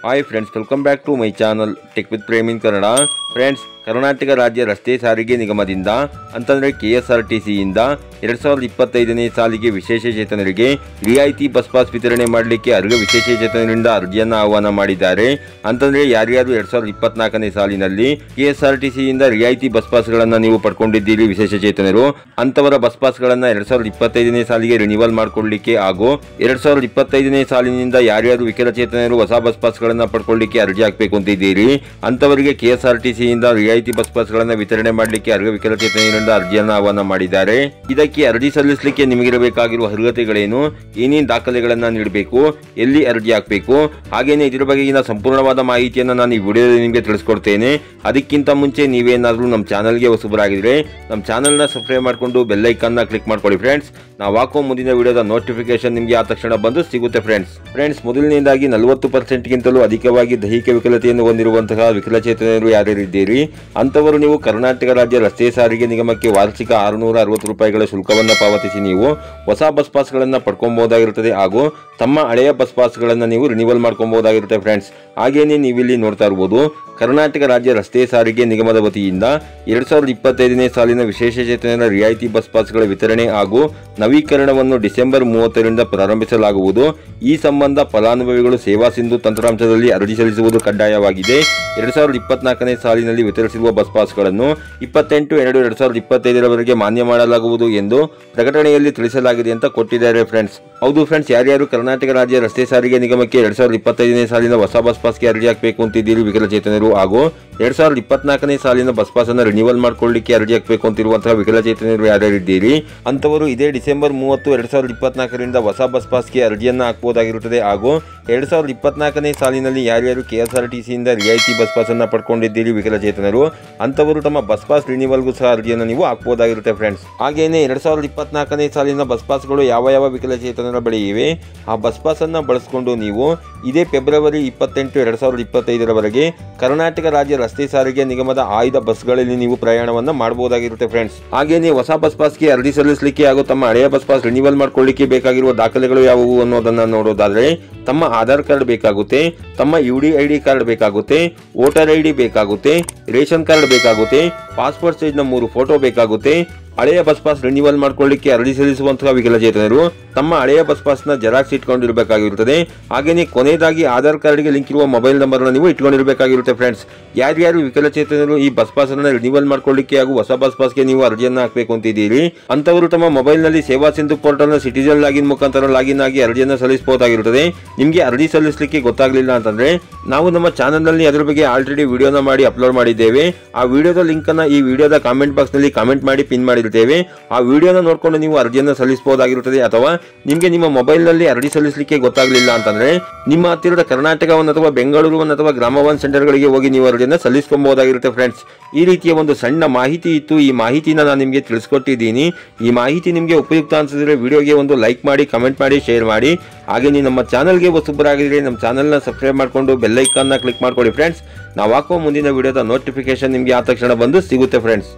Hi friends, welcome back to my channel tech with Prem in Kannada. Friends, Karnataka ರಾಜ್ಯ ರಸ್ತೆ ಸಾರಿಗೆ ನಿಗಮದಿಂದ ಅಂತಂದರೆ KSRTCಯಿಂದ 2025ನೇ ಸಾಲಿಗೆ ವಿಶೇಷಚೇತನರಿಗೆ ರಿಯಾಯಿತಿ ಬಸ್ ಪಾಸ್ ವಿತರಣೆ ಮಾಡಲಿಕ್ಕೆ ವಿಶೇಷಚೇತನರಿಂದ ಅರ್ಜಿಯನ್ನು ಆಹ್ವಾನ ಮಾಡಿದ್ದಾರೆ. ಅಂತಂದರೆ ಯಾರ್ಯಾರು 2024ನೇ ಸಾಲಿನಲ್ಲಿ KSRTCಯಿಂದ ರಿಯಾಯಿತಿ ಬಸ್ ಪಾಸ್ಗಳನ್ನು ನೀವು ಪಡ್ಕೊಂಡಿದ್ದೀರಿ ವಿಶೇಷಚೇತನರು, ಅಂಥವರ ಬಸ್ ಪಾಸ್ಗಳನ್ನು 2025ನೇ ಸಾಲಿಗೆ ರಿನಿವಲ್ ಮಾಡಿಕೊಳ್ಳಲಿಕ್ಕೆ ಹಾಗೂ 2025ನೇ ಸಾಲಿನಿಂದ ಯಾರ್ಯಾರು ವಿಕಲಚೇತನರು ಹೊಸ ಬಸ್ ಪಾಸ್ಗಳನ್ನು ಪಡ್ಕೊಳ್ಳಿಕ್ಕೆ ಅರ್ಜಿ ಹಾಕಬೇಕು ಅಂತಿದ್ದೀರಿ, ಅಂಥವರಿಗೆ KSRTCಯಿಂದ ರಿಯಾಯಿತಿ ಬಸ್ ಪಾಸ್ಗಳನ್ನು ವಿತರಣೆ ಮಾಡಲಿಕ್ಕೆ ವಿಕಲಚೇತನರಿಂದ ಅರ್ಜಿಯನ್ನು ಆಹ್ವಾನ ಮಾಡಿದ್ದಾರೆ. ಇದಕ್ಕೆ ಅರ್ಜಿ ಸಲ್ಲಿಸಲಿಕ್ಕೆ ನಿಮಗಿರಬೇಕಾಗಿರುವ ಅರ್ಹತೆಗಳೇನು, ಏನೇನು ದಾಖಲೆಗಳನ್ನು ನೀಡಬೇಕು, ಎಲ್ಲಿ ಅರ್ಜಿ ಹಾಕಬೇಕು, ಹಾಗೇನೇ ಇದರ ಬಗೆಗಿನ ಸಂಪೂರ್ಣವಾದ ಮಾಹಿತಿಯನ್ನು ನಾನು ಈ ವಿಡಿಯೋದಲ್ಲಿ ನಿಮಗೆ ತಿಳಿಸ್ಕೊಡ್ತೇನೆ. ಅದಕ್ಕಿಂತ ಮುಂಚೆ ನೀವೇನಾದರೂ ನಮ್ಮ ಚಾನಲ್ಗೆ ಹೊಸಬರಾಗಿದ್ದರೆ ನಮ್ಮ ಚಾನಲ್ನ ಸಬ್ಸ್ಕ್ರೈಬ್ ಮಾಡಿಕೊಂಡು ಬೆಲ್ ಐಕಾನ್ನ ಕ್ಲಿಕ್ ಮಾಡ್ಕೊಳ್ಳಿ ಫ್ರೆಂಡ್ಸ್. ನಾವು ಹಾಕೋ ಮುಂದಿನ ವಿಡಿಯೋದ ನೋಟಿಫಿಕೇಶನ್ ನಿಮಗೆ ಆ ತಕ್ಷಣ ಬಂದು ಸಿಗುತ್ತೆ ಫ್ರೆಂಡ್ಸ್, ಮೊದಲನೇದಾಗಿ 40%ಗಿಂತಲೂ ಅಧಿಕವಾಗಿ ದೈಹಿಕ ವಿಕಲತೆಯನ್ನು ಹೊಂದಿರುವಂತಹ ವಿಕಲಚೇತನರು ಯಾರ್ಯಾರಿದ್ದೀರಿ ಅಂಥವರು ನೀವು ಕರ್ನಾಟಕ ರಾಜ್ಯ ರಸ್ತೆ ಸಾರಿಗೆ ನಿಗಮಕ್ಕೆ ವಾರ್ಷಿಕ 660 ರೂಪಾಯಿಗಳ ಶುಲ್ಕವನ್ನು ಪಾವತಿಸಿ ನೀವು ಹೊಸ ಬಸ್ ಪಾಸ್ಗಳನ್ನು ಪಡ್ಕೊಬಹುದಾಗಿರುತ್ತದೆ ಹಾಗೂ ತಮ್ಮ ಹಳೆಯ ಬಸ್ ಪಾಸ್ಗಳನ್ನು ನೀವು ರಿನಿವಲ್ ಮಾಡ್ಕೊಬಹುದಾಗಿರುತ್ತೆ ಫ್ರೆಂಡ್ಸ್. ಹಾಗೇನೇ ನೀವಿಲ್ಲಿ ನೋಡ್ತಾ ಇರ್ಬೋದು, ಕರ್ನಾಟಕ ರಾಜ್ಯ ರಸ್ತೆ ಸಾರಿಗೆ ನಿಗಮದ ವತಿಯಿಂದ 2025ನೇ ಸಾಲಿನ ವಿಶೇಷಚೇತನರ ರಿಯಾಯಿತಿ ಬಸ್ ಪಾಸ್ಗಳ ವಿತರಣೆ ಹಾಗೂ ನವೀಕರಣವನ್ನು ಡಿಸೆಂಬರ್ 30ರಿಂದ ಪ್ರಾರಂಭಿಸಲಾಗುವುದು. ಈ ಸಂಬಂಧ ಫಲಾನುಭವಿಗಳು ಸೇವಾ ಸಿಂಧು ತಂತ್ರಾಂಶದಲ್ಲಿ ಅರ್ಜಿ ಸಲ್ಲಿಸುವುದು ಕಡ್ಡಾಯವಾಗಿದೆ. 2024ನೇ ಸಾಲಿನಲ್ಲಿ ವಿತರಿಸಿರುವ ಬಸ್ ಪಾಸ್ಗಳನ್ನು 28/2/2025ರವರೆಗೆ ಮಾನ್ಯ ಮಾಡಲಾಗುವುದು ಎಂದು ಪ್ರಕಟಣೆಯಲ್ಲಿ ತಿಳಿಸಲಾಗಿದೆ ಅಂತ ಕೊಟ್ಟಿದ್ದಾರೆ ಫ್ರೆಂಡ್ಸ್. ಹೌದು ಫ್ರೆಂಡ್ಸ್, ಯಾರ್ಯಾರು ಕರ್ನಾಟಕ ರಾಜ್ಯ ರಸ್ತೆ ಸಾರಿಗೆ ನಿಗಮಕ್ಕೆ 2025ನೇ ಸಾಲಿನ ಹೊಸ ಬಸ್ ಪಾಸ್ಗೆ ಅರ್ಜಿ ಹಾಕಬೇಕು ಅಂತಿದ್ದೀರಿ ವಿಕಲಚೇತನರು ಹಾಗೂ 2024ನೇ ಸಾಲಿನ ಬಸ್ ಪಾಸ್ ಅನ್ನು ರಿನಿವಲ್ ಮಾಡಿಕೊಳ್ಳಲಿಕ್ಕೆ ಅರ್ಜಿ ಹಾಕಬೇಕು ಅಂತಿರುವಂತಹ ವಿಕಲಚೇತನರು ಯಾರ್ಯಾರಿದ್ದೀರಿ ಅಂಥವರು ಇದೇ ಡಿಸೆಂಬರ್ 30, 2024ರಿಂದ ಹೊಸ ಬಸ್ ಪಾಸ್ಗೆ ಅರ್ಜಿಯನ್ನು ಹಾಕಬಹುದಾಗಿರುತ್ತದೆ ಹಾಗೂ 2024ನೇ ಸಾಲಿನಲ್ಲಿ ಯಾರ್ಯಾರು KSRTCಯಿಂದ ರಿಯಾಯಿತಿ ಬಸ್ ಪಾಸ್ ಅನ್ನು ಪಡ್ಕೊಂಡಿದ್ದೀರಿ ವಿಕಲಚೇತನರು ಅಂಥವರು ತಮ್ಮ ಬಸ್ ಪಾಸ್ ರಿನಿವಲ್ಗೂ ಸಹ ಅರ್ಜಿಯನ್ನು ನೀವು ಹಾಕಬಹುದಾಗಿರುತ್ತೆ ಫ್ರೆಂಡ್ಸ್. ಹಾಗೇನೇ 2024ನೇ ಸಾಲಿನ ಬಸ್ ಪಾಸ್ಗಳು ಯಾವ ವಿಕಲಚೇತನರ ಬಳಿ ಇವೆ ಆ ಬಸ್ ಪಾಸ್ ಅನ್ನು ಬಳಸಿಕೊಂಡು ನೀವು ಇದೇ ಫೆಬ್ರವರಿ 28, 2025ರವರೆಗೆ ಕರ್ನಾಟಕ ರಾಜ್ಯ ರಸ್ತೆ ಸಾರಿಗೆ ನಿಗಮದ ಆಯ್ದ ಬಸ್ಗಳಲ್ಲಿ ನೀವು ಪ್ರಯಾಣವನ್ನು ಮಾಡಬಹುದಾಗಿರುತ್ತೆ ಫ್ರೆಂಡ್ಸ್. ಹಾಗೇನೇ ಹೊಸ ಬಸ್ ಪಾಸ್ಗೆ ಅರ್ಜಿ ಸಲ್ಲಿಸಲಿಕ್ಕೆ ಹಾಗೂ ತಮ್ಮ ಹಳೆಯ ಬಸ್ ಪಾಸ್ ರಿನಿವಲ್ ಮಾಡಿಕೊಳ್ಳಿಕ್ಕೆ ಬೇಕಾಗಿರುವ ದಾಖಲೆಗಳು ಯಾವುವು ಅನ್ನೋದನ್ನು ನೋಡೋದಾದ್ರೆ ತಮ್ಮ ಆಧಾರ್ ಕಾರ್ಡ್ ಬೇಕಾಗುತ್ತೆ, ತಮ್ಮ UDID ಕಾರ್ಡ್ ಬೇಕಾಗುತ್ತೆ, ವೋಟರ್ ID ಬೇಕಾಗುತ್ತೆ, ರೇಷನ್ ಕಾರ್ಡ್ ಬೇಕಾಗುತ್ತೆ, ಪಾಸ್ಪೋರ್ಟ್ ಸೈಜ್ನ 3 ಫೋಟೋ ಬೇಕಾಗುತ್ತೆ. ಹಳೆಯ ಬಸ್ ಪಾಸ್ ರಿನಿವಲ್ ಮಾಡಿಕೊಳ್ಳಿಕ್ಕೆ ಅರ್ಜಿ ಸಲ್ಲಿಸುವಂತಹ ವಿಕಲಚೇತನರು ತಮ್ಮ ಹಳೆಯ ಬಸ್ ಪಾಸ್ನ ಜೆರಾಕ್ಸ್ ಇಟ್ಕೊಂಡಿರಬೇಕಾಗಿರುತ್ತದೆ. ಹಾಗೆಯೇ ಕೊನೆಯದಾಗಿ ಆಧಾರ್ ಕಾರ್ಡ್ಗೆ ಲಿಂಕ್ ಇರುವ ಮೊಬೈಲ್ ನಂಬರ್ನ ನೀವು ಇಟ್ಕೊಂಡಿರಬೇಕಾಗಿರುತ್ತೆ ಫ್ರೆಂಡ್ಸ್. ಯಾರ್ಯಾರು ವಿಕಲಚೇತನರು ಈ ಬಸ್ ಪಾಸ್ ಅನ್ನು ರಿನಿವಲ್ ಮಾಡಿಕೊಳ್ಳಿಕ್ಕೆ ಹಾಗೂ ಹೊಸ ಬಸ್ ಪಾಸ್ಗೆ ನೀವು ಅರ್ಜಿಯನ್ನು ಹಾಕಬೇಕು ಅಂತಿದ್ದೀರಿ ಅಂಥವರು ತಮ್ಮ ಮೊಬೈಲ್ನಲ್ಲಿ ಸೇವಾ ಸಿಂಧು ಪೋರ್ಟಲ್ನ ಸಿಟಿಜನ್ ಲಾಗಿನ್ ಮುಖಾಂತರ ಲಾಗಿನ್ ಆಗಿ ಅರ್ಜಿಯನ್ನು ಸಲ್ಲಿಸಬಹುದಾಗಿರುತ್ತದೆ. ನಿಮಗೆ ಅರ್ಜಿ ಸಲ್ಲಿಸಲಿಕ್ಕೆ ಗೊತ್ತಾಗಲಿಲ್ಲ ಅಂತಂದ್ರೆ ನಾವು ನಮ್ಮ ಚಾನಲ್ನಲ್ಲಿ ಅದರ ಬಗ್ಗೆ ಆಲ್ರೆಡಿ ವಿಡಿಯೋನ ಮಾಡಿ ಅಪ್ಲೋಡ್ ಮಾಡಿದ್ದೇವೆ. ಆ ವಿಡಿಯೋದ ಲಿಂಕನ್ನು ಈ ವಿಡಿಯೋದ ಕಾಮೆಂಟ್ ಬಾಕ್ಸ್ನಲ್ಲಿ ಕಾಮೆಂಟ್ ಮಾಡಿ ಪಿನ್ ಮಾಡಿರ್ತೇವೆ. ಆ ವಿಡಿಯೋನ ನೋಡಿಕೊಂಡು ನೀವು ಅರ್ಜಿಯನ್ನು ಸಲ್ಲಿಸಬಹುದಾಗಿರುತ್ತದೆ. ಅಥವಾ ನಿಮಗೆ ನಿಮ್ಮ ಮೊಬೈಲ್ನಲ್ಲಿ ಅರ್ಜಿ ಸಲ್ಲಿಸಲಿಕ್ಕೆ ಗೊತ್ತಾಗಲಿಲ್ಲ ಅಂತಂದ್ರೆ ನಿಮ್ಮ ಹತ್ತಿರದ ಕರ್ನಾಟಕ ಒನ್ ಅಥವಾ ಬೆಂಗಳೂರು ಒನ್ ಅಥವಾ ಗ್ರಾಮ ಒನ್ ಸೆಂಟರ್ಗಳಿಗೆ ಹೋಗಿ ನೀವು ಅರ್ಜಿಯನ್ನು ಸಲ್ಲಿಸ್ಕೊಬಹುದಾಗಿರುತ್ತೆ ಫ್ರೆಂಡ್ಸ್. ಈ ರೀತಿಯ ಒಂದು ಸಣ್ಣ ಮಾಹಿತಿ ಇತ್ತು. ಈ ಮಾಹಿತಿನ ನಾನು ನಿಮಗೆ ತಿಳಿಸ್ಕೊಟ್ಟಿದ್ದೀನಿ. ಈ ಮಾಹಿತಿ ನಿಮಗೆ ಉಪಯುಕ್ತ ಅನಿಸಿದ್ರೆ ವಿಡಿಯೋಗೆ ಒಂದು ಲೈಕ್ ಮಾಡಿ, ಕಮೆಂಟ್ ಮಾಡಿ, ಶೇರ್ ಮಾಡಿ. ಹಾಗೆ ನೀವು ನಮ್ಮ ಚಾನಲ್ಗೆ ಹೊಸಬರಾಗಿದ್ರೆ ನಮ್ಮ ಚಾನಲ್ನ ಸಬ್ಸ್ಕ್ರೈಬ್ ಮಾಡಿಕೊಂಡು ಬೆಲ್ ಐಕಾನ್ನ ಕ್ಲಿಕ್ ಮಾಡ್ಕೊಳ್ಳಿ ಫ್ರೆಂಡ್ಸ್. ನಾವು ಹಾಕೋ ಮುಂದಿನ ವಿಡಿಯೋದ ನೋಟಿಫಿಕೇಶನ್ ನಿಮಗೆ ಆ ತಕ್ಷಣ ಬಂದು ಸಿಗುತ್ತೆ ಫ್ರೆಂಡ್ಸ್.